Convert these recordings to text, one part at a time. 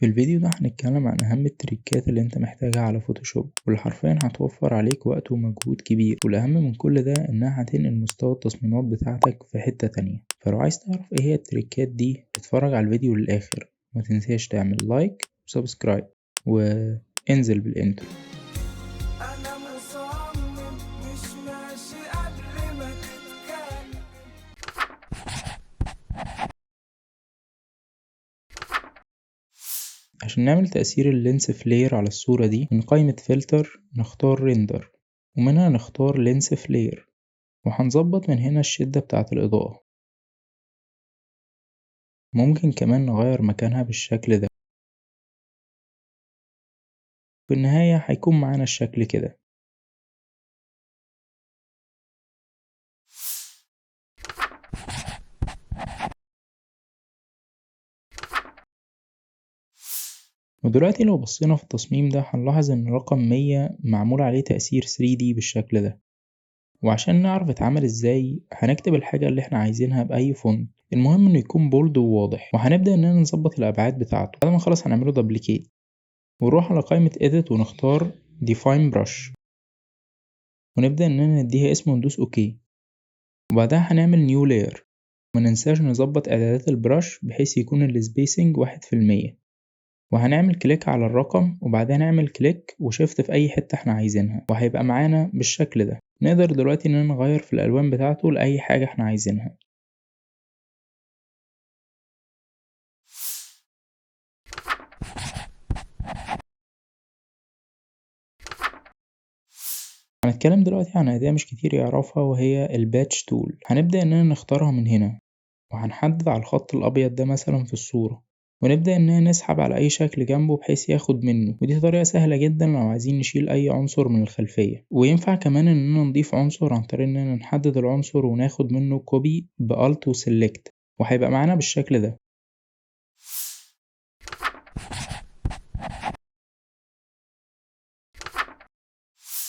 في الفيديو ده هنتكلم عن أهم التريكات اللي انت محتاجها على فوتوشوب، واللي حرفيا هتوفر عليك وقت ومجهود كبير، والأهم من كل ده إنها هتنقل مستوى التصميمات بتاعتك في حتة تانية. فلو عايز تعرف ايه هي التريكات دي اتفرج على الفيديو للآخر، ومتنساش تعمل لايك وسبسكرايب وانزل بالانترو. أنا مصمم مش ماشي قبل ما تتكلم. عشان نعمل تأثير اللينس فلير على الصورة دي، من قائمة فلتر نختار ريندر، ومنها نختار لينس فلير، وهنظبط من هنا الشدة بتاعة الإضاءة. ممكن كمان نغير مكانها بالشكل ده. في النهاية هيكون معانا الشكل كده. ودلوقتي لو بصينا في التصميم ده هنلاحظ ان رقم 100 معمول عليه تأثير 3D بالشكل ده. وعشان نعرف اتعمل ازاي هنكتب الحاجة اللي احنا عايزينها بأي فونت، المهم انه يكون بولد وواضح. وهنبدأ اننا نظبط الأبعاد بتاعته. بعد ما نخلص هنعمله دبليكيت ونروح على قائمة edit ونختار define brush، ونبدأ اننا نديها اسم وندوس اوكي. وبعدها هنعمل new layer، ومننساش نظبط اعدادات البرش بحيث يكون السبيسنج 1%. وهنعمل كليك على الرقم، وبعدها نعمل كليك وشيفت في اي حتة احنا عايزينها، وهيبقى معانا بالشكل ده. نقدر دلوقتي اننا نغير في الالوان بتاعته لأي حاجة احنا عايزينها. هنتكلم دلوقتي عن أداة مش كتير يعرفها، وهي الباتش تول. هنبدأ اننا نختارها من هنا، وهنحدد على الخط الابيض ده مثلا في الصورة، ونبدأ اننا نسحب على اي شكل جنبه بحيث ياخد منه. ودي طريقة سهلة جدا لو عايزين نشيل اي عنصر من الخلفية. وينفع كمان اننا نضيف عنصر عن طريق اننا نحدد العنصر وناخد منه كوبي بألت وسلكت، وهيبقى معانا بالشكل ده.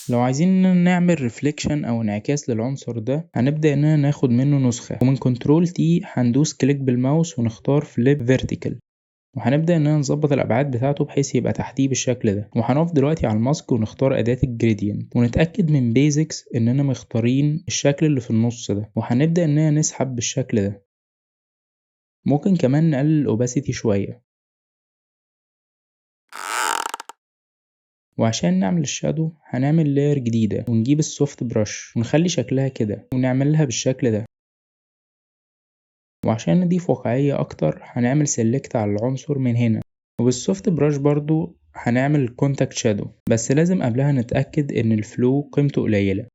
لو عايزين اننا نعمل ريفليكشن او انعكاس للعنصر ده، هنبدأ اننا ناخد منه نسخة، ومن كنترول تي هندوس كليك بالماوس ونختار فليب فيرتيكال، وهنبدأ اننا نظبط الابعاد بتاعته بحيث يبقى تحتيه بالشكل ده. وهنقف دلوقتي على الماسك ونختار اداة الجريدينت، ونتأكد من بيزكس اننا مختارين الشكل اللي في النص ده، وهنبدأ اننا نسحب بالشكل ده. ممكن كمان نقلل الاوباسيتي شوية. وعشان نعمل الشادو هنعمل لاير جديدة، ونجيب السوفت برش ونخلي شكلها كده، ونعملها بالشكل ده. وعشان نضيف واقعية اكتر هنعمل سيلكت على العنصر من هنا، وبالسوفت براش برضو هنعمل كونتاكت شادو، بس لازم قبلها نتأكد ان الفلو قيمته قليلة.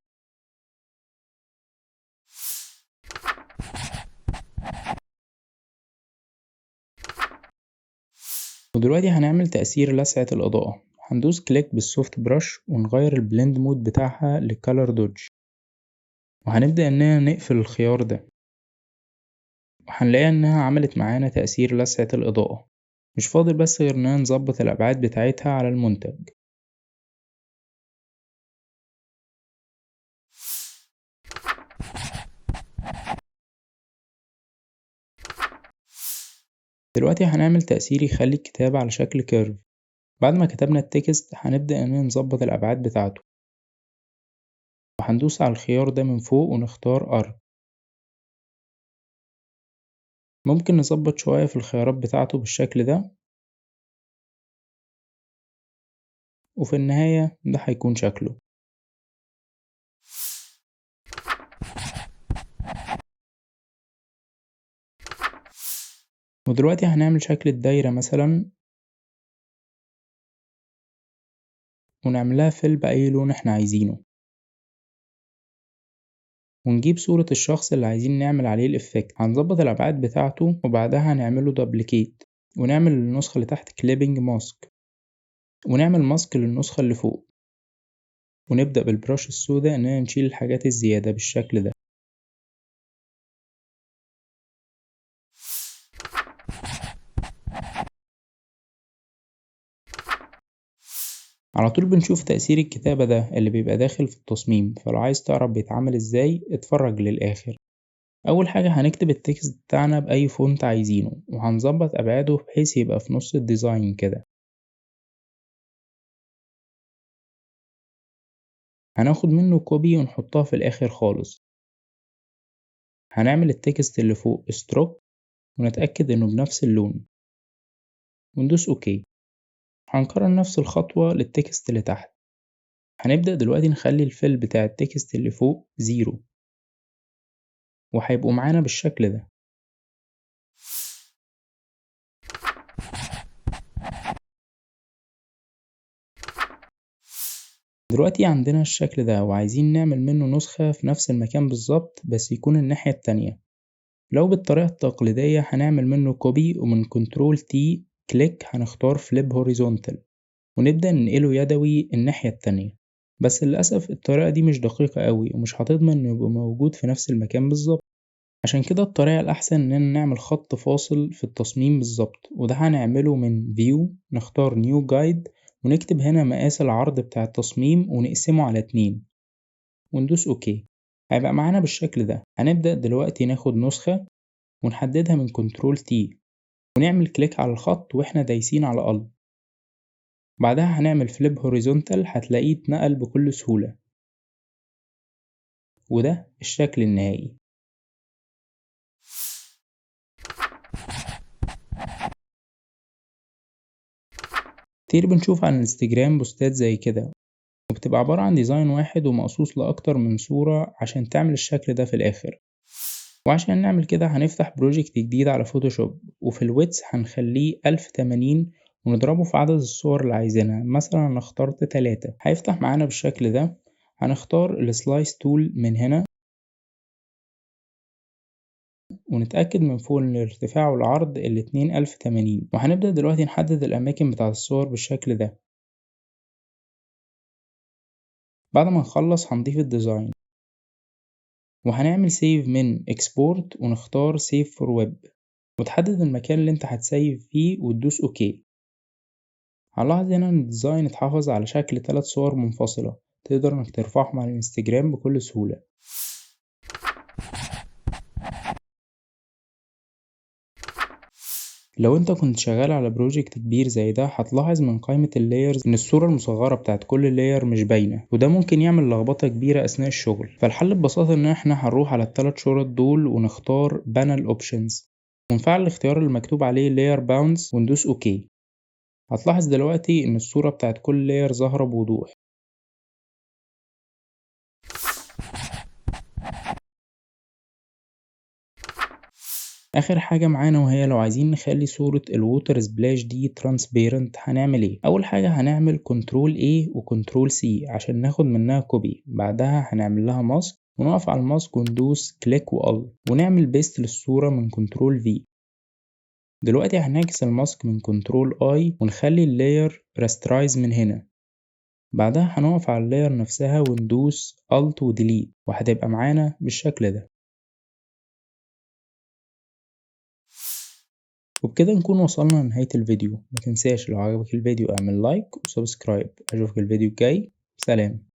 ودلوقتي هنعمل تأثير لسعة الإضاءة. هندوس كليك بالسوفت براش ونغير البلند مود بتاعها لكالر دوج، وهنبدأ اننا نقفل الخيار ده، وهنلاقي انها عملت معانا تأثير لسعة الإضاءة. مش فاضل بس غير اننا نظبط الأبعاد بتاعتها على المنتج. دلوقتي هنعمل تأثير يخلي الكتابة على شكل كيرف. بعد ما كتبنا التكست هنبدأ اننا نظبط الأبعاد بتاعته، وهندوس على الخيار ده من فوق ونختار ارك. ممكن نظبط شوية في الخيارات بتاعته بالشكل ده، وفي النهاية ده هيكون شكله. ودلوقتي هنعمل شكل الدايرة مثلا، ونعملها فيل بأي لون احنا عايزينه، ونجيب صورة الشخص اللي عايزين نعمل عليه الإفكت. هنظبط الأبعاد بتاعته، وبعدها هنعمله دبليكيت، ونعمل للنسخة اللي تحت كليبنج ماسك، ونعمل ماسك للنسخة اللي فوق، ونبدأ بالبراش السوداء اننا نشيل الحاجات الزيادة بالشكل ده. على طول بنشوف تأثير الكتابة ده اللي بيبقى داخل في التصميم. فلو عايز تعرف بيتعمل ازاي اتفرج للآخر. أول حاجة هنكتب التكست بتاعنا بأي فونت عايزينه، وهنظبط أبعاده بحيث يبقى في نص الديزاين كده. هناخد منه كوبي ونحطها في الآخر خالص. هنعمل التكست اللي فوق ستروك ونتأكد إنه بنفس اللون وندوس أوكي. هنكرر نفس الخطوة للتكست اللي تحت. هنبدأ دلوقتي نخلي الفيل بتاع التكست اللي فوق 0 وهيبقوا معانا بالشكل ده. دلوقتي عندنا الشكل ده وعايزين نعمل منه نسخة في نفس المكان بالظبط بس يكون الناحية التانية. لو بالطريقة التقليدية هنعمل منه كوبي ومن كنترول تي كليك هنختار فليب هوريزونتال ونبدأ ننقله يدوي الناحية التانية. بس للأسف الطريقة دي مش دقيقة قوي ومش هتضمن إنه يبقى موجود في نفس المكان بالظبط. عشان كده الطريقة الأحسن إننا نعمل خط فاصل في التصميم بالظبط، وده هنعمله من فيو نختار نيو جايد ونكتب هنا مقاس العرض بتاع التصميم ونقسمه على 2 وندوس أوكي. هيبقى معانا بالشكل ده. هنبدأ دلوقتي ناخد نسخة ونحددها من كنترول تي ونعمل كليك على الخط واحنا دايسين على ألت. بعدها هنعمل فليب هوريزونتال هتلاقيه اتنقل بكل سهولة. وده الشكل النهائي. كتير بنشوف على الانستجرام بوستات زي كده وبتبقى عبارة عن ديزاين واحد ومقصوص لأكتر من صورة عشان تعمل الشكل ده في الآخر. وعشان نعمل كده هنفتح بروجكت جديد على فوتوشوب وفي الويدث هنخليه 1080 ونضربه في عدد الصور اللي عايزينها. مثلا أنا اخترت 3 هيفتح معانا بالشكل ده. هنختار السلايس تول من هنا ونتأكد من فوق إن الارتفاع والعرض الاتنين 1080 وهنبدأ دلوقتي نحدد الأماكن بتاعة الصور بالشكل ده. بعد ما نخلص هنضيف الديزاين وهنعمل سيف من اكسبورت ونختار سيف فور ويب وتحدد المكان اللي انت هتسيف فيه وتدوس اوكي. هنلاحظ هنا ان الديزاين اتحفظ على شكل 3 صور منفصلة تقدر انك ترفعهم على الانستجرام بكل سهولة. لو انت كنت شغال على بروجكت كبير زي ده هتلاحظ من قائمة اللايرز ان الصورة المصغرة بتاعت كل لاير مش باينة وده ممكن يعمل لخبطة كبيرة اثناء الشغل. فالحل ببساطة ان احنا هنروح على ال3 شرط دول ونختار بانل اوبشنز ونفعل الاختيار اللي مكتوب عليه لاير باوندز وندوس اوكي. هتلاحظ دلوقتي ان الصورة بتاعت كل لاير ظاهرة بوضوح. اخر حاجة معانا وهي لو عايزين نخلي صورة الووتر سبلاش دي ترانسبيرنت هنعمل ايه؟ اول حاجة هنعمل كنترول A وكنترول C عشان ناخد منها كوبي. بعدها هنعمل لها ماسك ونقف على الماسك وندوس كليك وال ونعمل بيست للصورة من كنترول V. دلوقتي هنعكس الماسك من كنترول I ونخلي اللاير راسترايز من هنا. بعدها هنقف على اللاير نفسها وندوس Alt و Delete وهتبقى معانا بالشكل ده. وبكده نكون وصلنا لنهاية الفيديو. ما تنساش لو عجبك الفيديو اعمل لايك وسبسكرايب. اشوفك الفيديو الجاي. سلام.